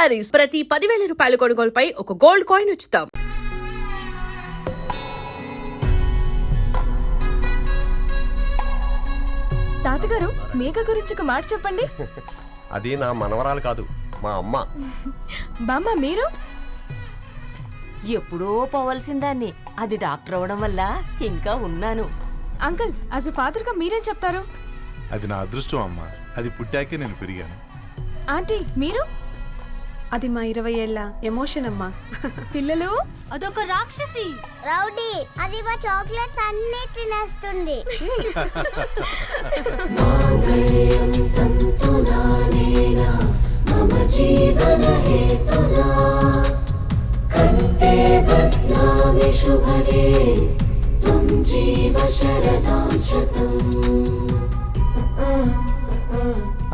శారీస్ ప్రతి 10,000 రూపాయల కొనుగోలుపై ఒక గోల్డ్ కాయిన్ ఉచితం. తాతగారు మేఘ గురించి ఒక మాట చెప్పండి. అది నా మనవరాలు కాదు, మా అమ్మ. బామ్మ మీరు ఎప్పుడో పోవలసిందాన్ని, అది డాక్టర్ అవడం వల్ల ఇంకా ఉన్నాను. అంకుల్ యాజ్ ఎ ఫాదర్ గా మీరేం చెప్తారు? అది నా అదృష్టం అమ్మా, అది పుట్టాకే నేను పెరిగాను. ఆంటీ మీరు? అది మా 20 ఏళ్ల ఎమోషన్ అమ్మా. పిల్లలు అదొక రాక్షసి రౌడీ, అది మా చాక్లెట్స్ అన్ని తినేస్తుంది.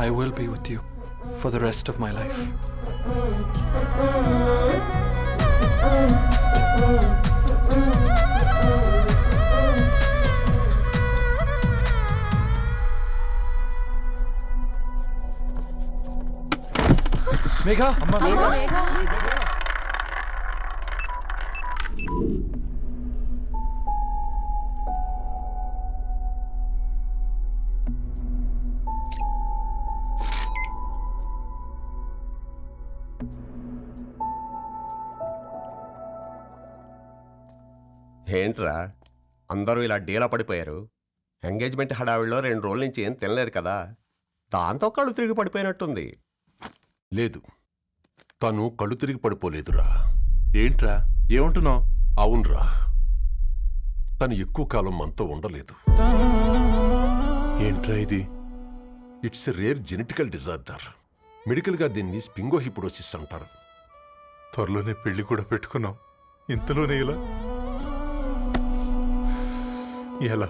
I will be with you for the rest of my life. Megha, Amma, Megha. ఏంట్రా అందరూ ఇలా డీలా పడిపోయారు? ఎంగేజ్మెంట్ హడావిడిలో 2 రోజుల నుంచి ఏం తినలేదు కదా, దాంతో కళ్ళు తిరిగి పడిపోయినట్టుంది. లేదు, తను కళ్ళు తిరిగి పడిపోలేదురా. ఏంట్రా ఏమంటున్నావు? అవునరా, తను ఎక్కువ కాలం మనతో ఉండలేదు. ఏంట్రా ఇది? It's a rare genetical disorder. మెడికల్గా దీన్ని స్పింగోహిపోడోసిస్ అంటారు. త్వరలోనే పెళ్లి కూడా పెట్టుకున్నాం, ఇంతలోనే ఇలా ఎలా?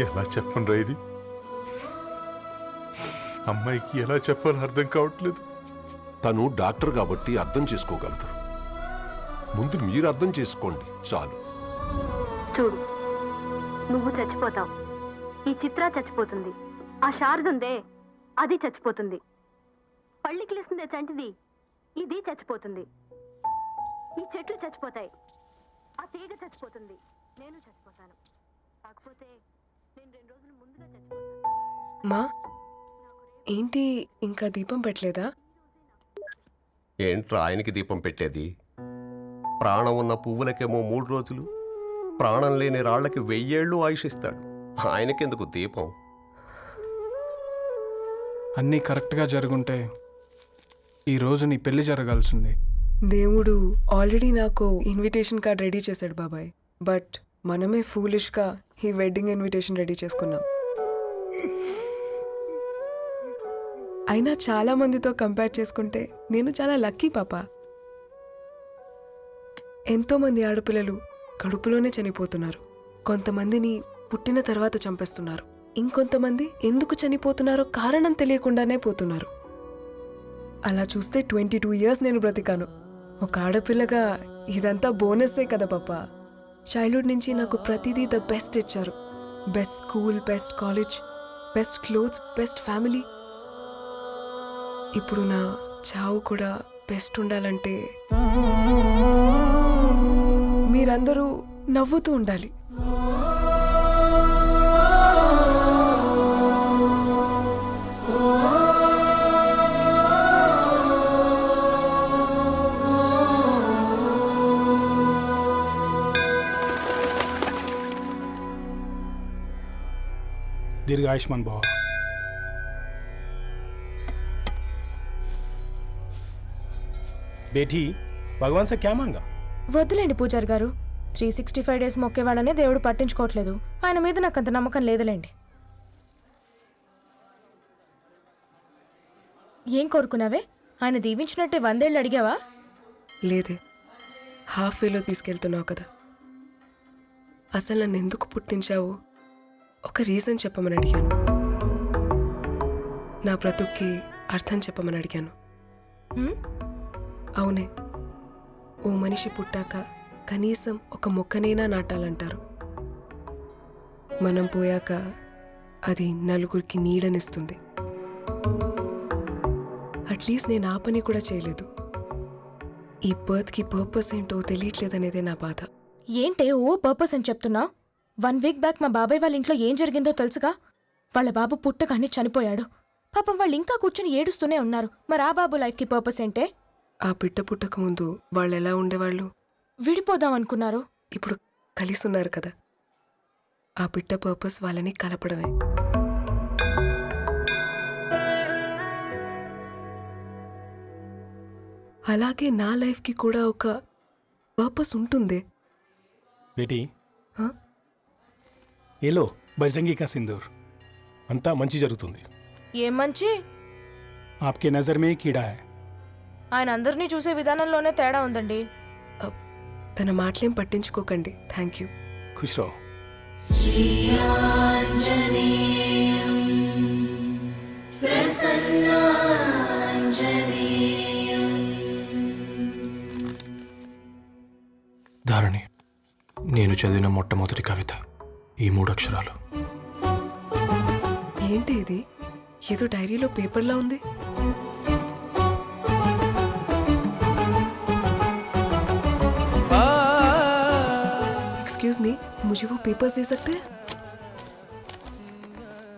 ఎలా చెప్పనురా ఇది? అమ్మాయికి ఎలా చెప్పాలో అర్థం కావట్లేదు. తను డాక్టర్ కాబట్టి అర్థం చేసుకోగలదు. ముందు మీరు అర్థం చేసుకోండి చాలు. చూడు, నువ్వు చచ్చిపోతావు, ఈ చిత్ర చచ్చిపోతుంది, ఆ శారదుందే అది చచ్చిపోతుంది, పళ్ళికిలిస్తుందే చంటిది ఇది చచ్చిపోతుంది, ఈ చెట్లు చచ్చిపోతాయి, ఆ తీగ చచ్చిపోతుంది, నేను చచ్చిపోతాను. కాకపోతే నేను 2 రోజులు ముందుగా చచ్చిపోతాను. మా ఏంటి ఇంకా దీపం పెట్టలేదా? ఏంట్రా ఆయనకి దీపం పెట్టేది? ప్రాణం ఉన్న పువ్వులకేమో 3 రోజులు, ప్రాణం లేని రాళ్లకి 1000 ఏళ్ళు ఆయుషిస్తాడు. ఆయనకెందుకు దీపం? అన్నీ కరెక్ట్గా జరుగుంటే ఈరోజు నీ పెళ్లి జరగాల్సింది. దేవుడు ఆల్రెడీ నాకు ఇన్విటేషన్ కార్డ్ రెడీ చేశాడు బాబాయ్. బట్ మనమే ఫూలిష్గా ఈ వెడ్డింగ్ ఇన్విటేషన్ రెడీ చేసుకున్నాం. అయినా చాలా మందితో కంపేర్ చేసుకుంటే నేను చాలా లక్కీ పాప. ఎంతోమంది ఆడపిల్లలు కడుపులోనే చనిపోతున్నారు, కొంతమందిని పుట్టిన తర్వాత చంపేస్తున్నారు, ఇంకొంతమంది ఎందుకు చనిపోతున్నారో కారణం తెలియకుండానే పోతున్నారు. అలా చూస్తే 22 ఇయర్స్ నేను బ్రతికాను. ఒక ఆడపిల్లగా ఇదంతా బోనస్సే కదా పాప. చైల్డ్హుడ్ నుంచి నాకు ప్రతిదీ ద బెస్ట్ ఇచ్చారు. Best school, best college, best clothes, best family. ఇప్పుడు నా చావు కూడా బెస్ట్ ఉండాలంటే మీరందరూ నవ్వుతూ ఉండాలి. दीर्घ आयुष्मान भव. बेटी भगवान से क्या मांगा? వద్దులేండి పూజారి గారు, 365 డేస్ మొక్కేవాళ్ళనే దేవుడు పట్టించుకోవట్లేదు. ఆయన మీద నాకు అంత నమ్మకం లేదులేండి. ఏం కోరుకున్నావే? ఆయన దీవించినట్టే 100 ఏళ్ళు అడిగావా? లేదే, హాఫ్ వేలో తీసుకెళ్తున్నావు కదా. అసలు నన్ను ఎందుకు పుట్టించావు ఒక రీజన్ చెప్పమని అడిగాను. నా బ్రతుక్కి అర్థం చెప్పమని అడిగాను. అవునే, ఓ మనిషి పుట్టాక కనీసం ఒక మొక్కనైనా నాటాలంటారు. మనం పోయాక అది నలుగురికి నీడనిస్తుంది. అట్లీస్ట్ నేను ఆ పని కూడా చేయలేదు. ఈ బర్త్కి పర్పస్ ఏంటో తెలియట్లేదనేదే నా బాధ. ఏంటే ఓ పర్పస్ అని చెప్తున్నా? 1 వీక్ బ్యాక్ మా బాబాయ్ వాళ్ళ ఇంట్లో ఏం జరిగిందో తెలుసుగా? వాళ్ళ బాబు పుట్టగానే చనిపోయాడు. పాపం వాళ్ళు ఇంకా కూర్చొని ఏడుస్తూనే ఉన్నారు. మరి ఆ బాబు లైఫ్కి పర్పస్ ఏంటే? ఆ బిడ్డ పుట్టక ముందు వాళ్ళు ఎలా ఉండేవాళ్ళు? విడిపోదాం అనుకున్నారు. ఇప్పుడు కలిసి ఉన్నారు కదా. ఆ బిడ్డ పర్పస్ వాళ్ళని కలపడమే. అలాగే నా లైఫ్కి కూడా ఒక పర్పస్ ఉంటుంది. बेटी హ? ये लो बजरंगी का सिंदूर అంతా మంచి జరుగుతుంది. ఏం మంచి? आपके नज़र में कीड़ा है. ఆయన అందరినీ చూసే విధానంలోనే తేడా ఉందండి. తన మాటలేం పట్టించుకోకండి. Thank you. खुश रहो. ధారణి, నేను చదివిన మొట్టమొదటి కవిత ఈ 3 అక్షరాలు. ఏంటి ఇది? ఏదో డైరీలో పేపర్లా ఉంది. एक्सक्यूज मी, मुझे वो पेपर्स दे सकते हैं?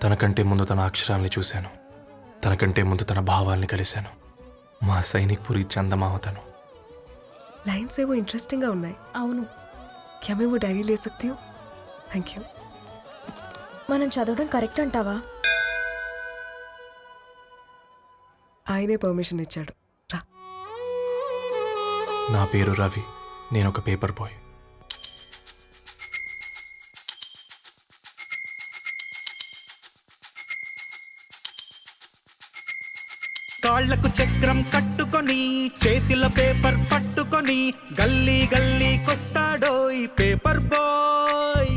తనకంటే ముందు తన అక్షరాల్ని చూశాను. తనకంటే ముందు తన భావాల్ని కలిశాను. మా సైనిక్ పురి చందమావతను. लाइन्स है वो इंटरेस्टिंग ఉన్నాయి. అవును, क्या मैं वो डायरी ले सकती हूँ? Thank you. మనం చదవడం కరెక్ట్ అంటావా? ఆయనే పర్మిషన్ ఇచ్చాడు. రా. నా పేరు రవి. నేను ఒక పేపర్ బాయ్. కాళ్లకు చక్రం కట్టుకొని చేతిలో పేపర్ పట్టుకొని గల్లీ గల్లీకొస్తాడోయ్ పేపర్ బాయ్.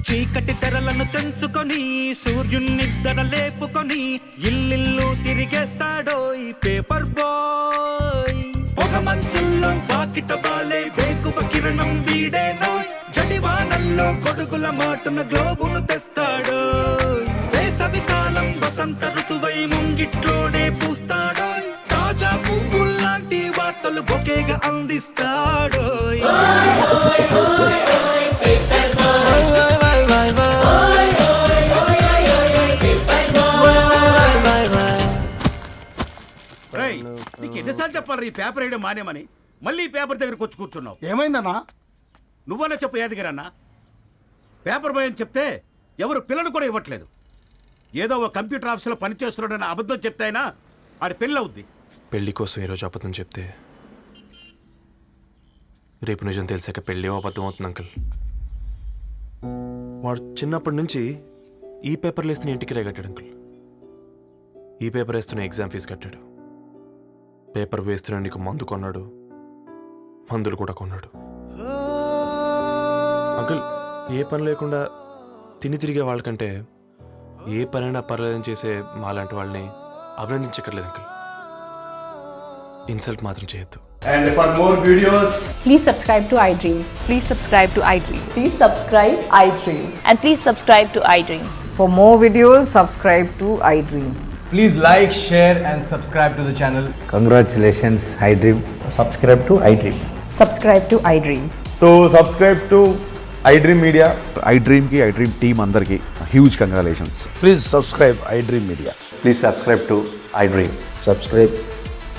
చీకటి తెరలను తెంచుకొని సూర్యున్నిద్దర లేపుకొని ఇల్లిల్లు తిరిగేస్తాడోయ్ పేపర్ బాయ్. పొగ మంచుల్లో వాకిట బాలే వేకువ కిరణం వీడేనోయ్. జడివానల్లో గొడుగుల మాటున గ్లోబును తెస్తాడోయ్. వేసవి కాలం వసంత ఋతువై ముంగిట్లోనే పూస్తాడోయ్. తాజా పువ్వుల్లాంటి వార్తలు బొకేగా అందిస్తాడోయ్. నీకు ఎన్నిసార్లు చెప్పాలి ఈ పేపర్ వేయడం మానేమని? మళ్ళీ ఈ పేపర్ దగ్గరకు వచ్చి కూర్చున్నావు. ఏమైందన్నా? నువ్వన్నా చెప్పు యాదగిరన్నా. పేపర్ బాయ్ అని చెప్తే ఎవరు పిల్లలు కూడా ఇవ్వట్లేదు. ఏదో ఒక కంప్యూటర్ ఆఫీసులో పనిచేస్తున్నాడని అబద్ధం చెప్తే అయినా ఆడి పెళ్ళి అవుద్ది. పెళ్లి కోసం ఈరోజు అబద్ధం చెప్తే రేపు నిజం తెలిసాక పెళ్ళి అబద్ధం అవుతుంది అంకుల్. వాడు చిన్నప్పటి నుంచి ఈ పేపర్లు వేస్తున్న ఇంటికి రేగట్టాడు అంకుల్. ఈ పేపర్ వేస్తున్న ఎగ్జామ్ ఫీజు కట్టాడు. పేపర్ వేస్తున్న నీకు మందు కొన్నాడు. మందులు కూడా కొన్నాడు. అంకుల్, ఏ పని లేకుండా తిని తిరిగే వాళ్ళకంటే ఏ పనైనా పర్లేదని చేసే మాలాంటి వాళ్ళని అభినందించక్కర్లేదు అంకుల్. ఇన్సల్ట్ మాత్రం చేయొద్దు. And for more videos, Please subscribe to iDream. Please subscribe to iDream. Please subscribe iDream. And please subscribe to iDream. For more videos, subscribe to iDream. please like, share and subscribe to the channel. Congratulations, iDream. Subscribe to iDream. Subscribe to iDream. So subscribe to iDream Media. iDream ki iDream team andarki huge congratulations. Please subscribe iDream Media. Please subscribe to iDream. Subscribe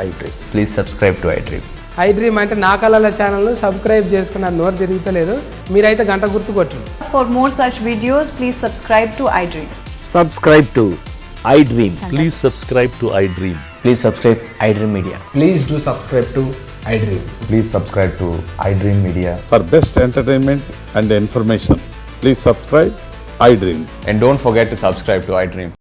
iDream. Please subscribe to iDream. iDream అంటే నా కళల ఛానల్ను subscribe చేసుకున్న నోరు తిరుగుతలేదు. మీరైతే గంట గుర్తు కొట్టండి. For more such videos, please subscribe to iDream. Subscribe to iDream. Please subscribe to iDream. Please subscribe iDream Media. Please do subscribe to iDream. Please subscribe to iDream Media. For best entertainment and information, please subscribe iDream. And don't forget to subscribe to iDream.